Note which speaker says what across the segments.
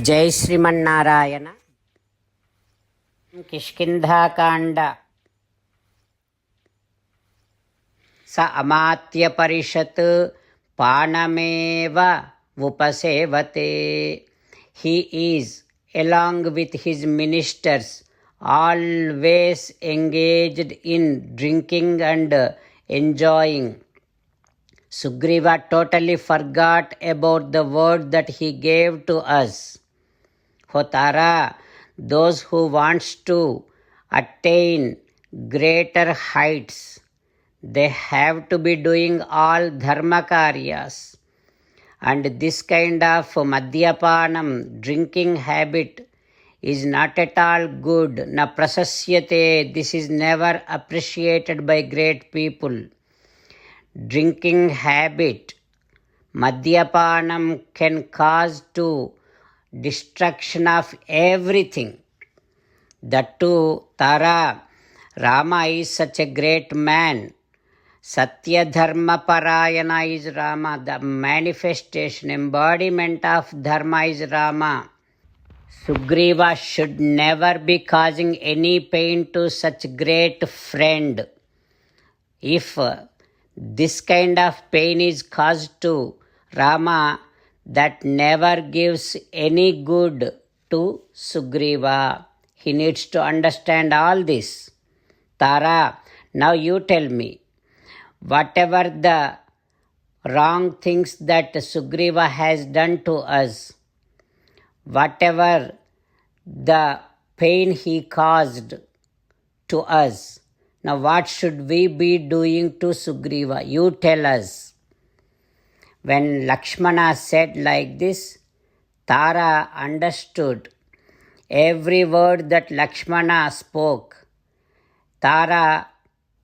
Speaker 1: జై శ్రీమన్నారాయణ. కిష్కింధాకాండ. స అమాత్య పరిషత్ పానమేవ ఉపసేవతే. He is, along with his ministers, always engaged in drinking and enjoying. Sugriva totally forgot about the word that he gave to us. O Tara, those who wants to attain greater heights, they have to be doing all dharma karyas. And this kind of madhyapanam, drinking habit, is not at all good. Na prasasyate, this is never appreciated by great people. Drinking habit, madhyapanam, can cause to destruction of everything. That too, Tara, Rama is such a great man. Satya Dharma Parayana is Rama. The manifestation, embodiment of Dharma is Rama. Sugriva should never be causing any pain to such great friend. If this kind of pain is caused to Rama, that never gives any good to Sugriva. He needs to understand all this. Tara, now you tell me, whatever the wrong things that Sugriva has done to us, whatever the pain he caused to us, now what should we be doing to Sugriva? You tell us. When Lakshmana said like this, Tara understood every word that Lakshmana spoke. Tara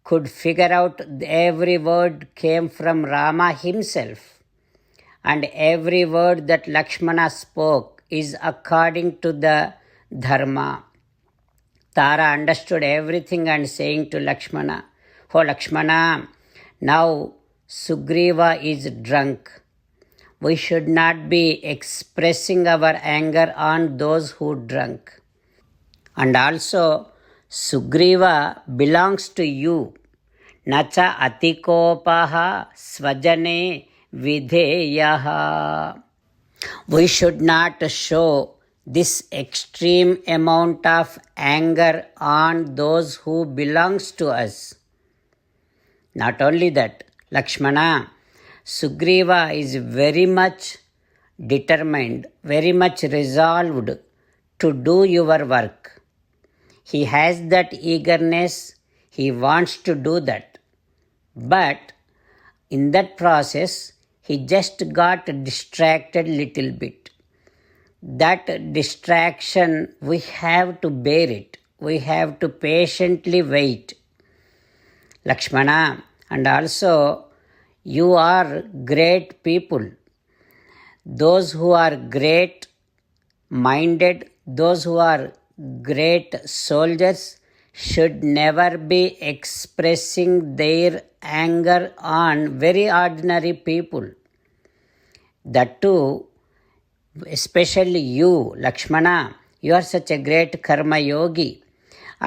Speaker 1: could figure out every word came from Rama himself. And every word that Lakshmana spoke is according to the dharma. Tara understood everything and saying to Lakshmana, "Oh Lakshmana, now Sugriva is drunk. We should not be expressing our anger on those who drunk. And also, Sugriva belongs to you. Nacha atikopaha svajane videyaha." We should not show this extreme amount of anger on those who belongs to us. Not only that, Lakshmana, Sugriva is very much determined, very much resolved to do your work. He has that eagerness, he wants to do that. But in that process, he just got distracted little bit. That distraction, we have to bear it. We have to patiently wait. Lakshmana, and also you are great people. Those who are great minded, those who are great soldiers should never be expressing their anger on very ordinary people. That too, especially you, Lakshmana, you are such a great karma yogi,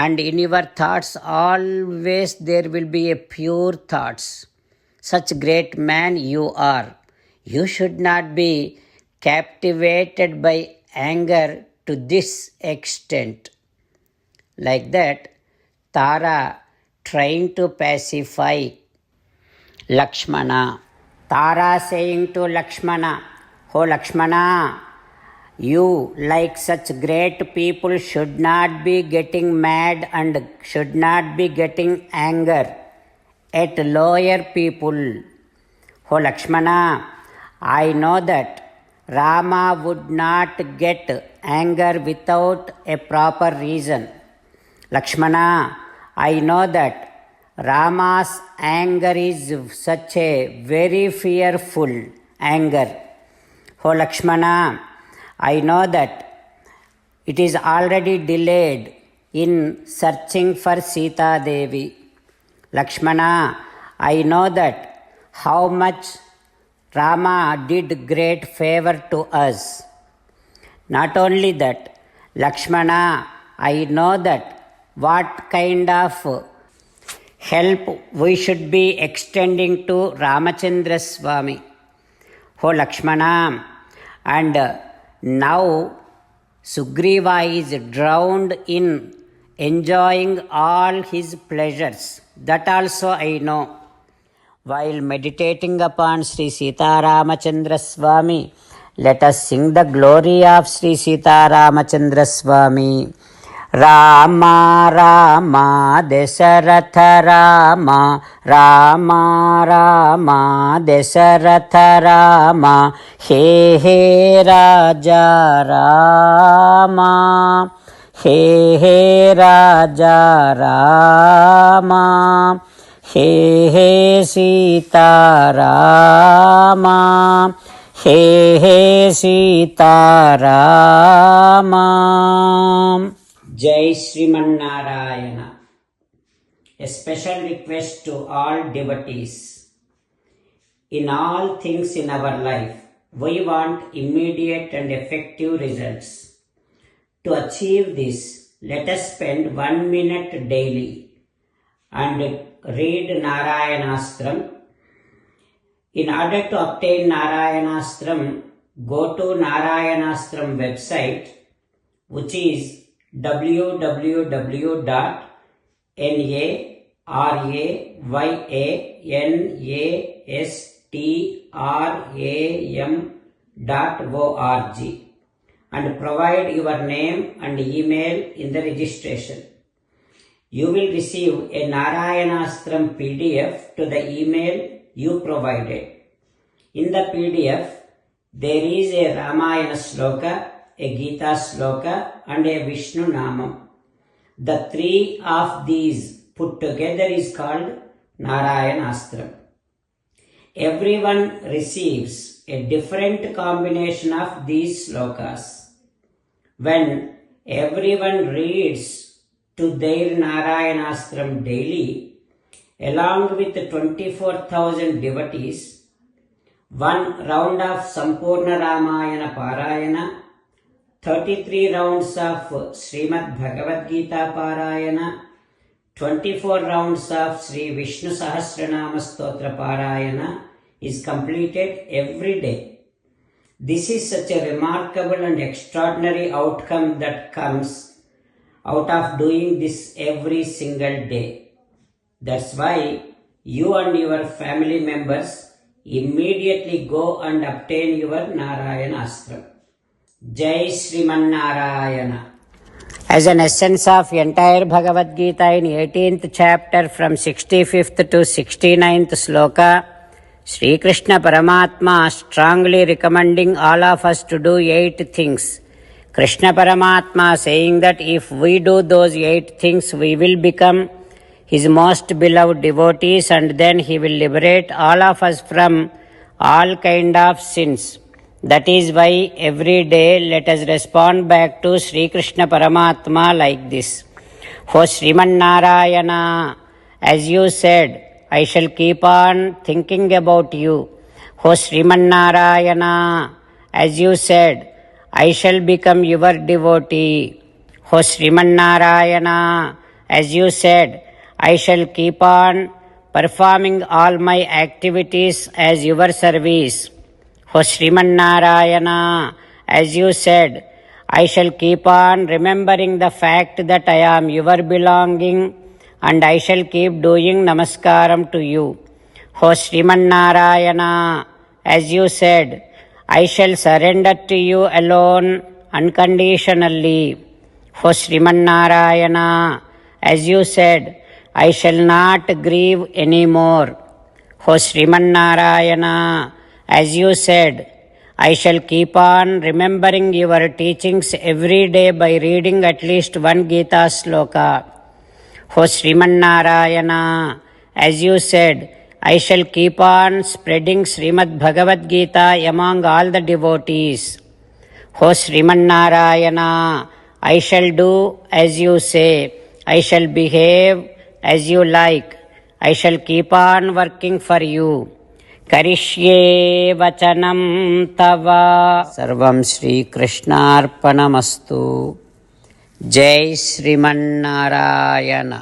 Speaker 1: and in your thoughts always there will be a pure thoughts. Such great man you are. You should not be captivated by anger to this extent. Like that, Tara trying to pacify Lakshmana. Tara saying to Lakshmana, "Oh Lakshmana, you, like such great people, should not be getting mad and should not be getting anger at lower people. Oh Lakshmana, I know that Rama would not get anger without a proper reason. Lakshmana, I know that Rama's anger is such a very fearful anger. Oh Lakshmana, I know that it is already delayed in searching for Sita Devi. Lakshmana, I know that how much Rama did great favor to us. Not only that, Lakshmana, I know that what kind of help we should be extending to Ramachandra Swami. Oh Lakshmana, and now Sugriva is drowned in enjoying all his pleasures. That also I know. While meditating upon Sri Sita Ramachandra Swami, let us sing the glory of Sri Sita Ramachandra Swami. Rama Rama Dasaratha Rama, Rama Rama Dasaratha Rama, He He Raja Rama, He He Raja Rama, He He Sita Rama, He He Sita Rama. Jai Sriman Narayana. A special request to all devotees. In all things in our life, we want immediate and effective results. To achieve this, let us spend 1 minute daily and read Narayanastram. In order to obtain Narayanastram, go to Narayanastram website, which is www.narayanastram.org and provide your name and email in the registration. You will receive a Narayanastram PDF to the email you provided. In the PDF, there is a Ramayana Sloka, a Gita Sloka and a Vishnu Namam. The three of these put together is called Narayanastram. Everyone receives a different combination of these slokas. When everyone reads to their Narayanastram daily, along with 24,000 devotees, one round of Sampurna Ramayana Parayana, 33 rounds of Srimad Bhagavad Gita Parayana, 24 rounds of Sri Vishnu Sahasranama Stotra Parayana is completed every day. This is such a remarkable and extraordinary outcome that comes out of doing this every single day. That's why you and your family members immediately go and obtain your Narayanastram. Jai Sriman Narayana. As an essence of entire Bhagavad Gita in 18th chapter from 65th to 69th sloka, Sri Krishna Paramatma strongly recommending all of us to do 8 things. Krishna Paramatma saying that if we do those 8 things, we will become His most beloved devotees and then He will liberate all of us from all kind of sins. That is why every day let us respond back to Sri Krishna Paramatma like this. O Sriman Narayana, as you said, I shall keep on thinking about you. O Sriman Narayana, as you said, I shall become your devotee. O Sriman Narayana, as you said, I shall keep on performing all my activities as your service. O Sriman Narayana, as you said, I shall keep on remembering the fact that I am your belonging and I shall keep doing namaskaram to you. O Sriman Narayana, as you said, I shall surrender to you alone unconditionally. O Sriman Narayana, as you said, I shall not grieve anymore. O Sriman Narayana, as you said, I shall keep on remembering your teachings every day by reading at least 1 Gita sloka. O Sriman Narayana, as you said, I shall keep on spreading Srimad Bhagavad Gita among all the devotees. O Sriman Narayana, I shall do as you say. I shall behave as you like. I shall keep on working for you. करिष्ये वचनं तव। सर्वं श्रीकृष्णार्पणमस्तु। जय श्रीमन्नारायण।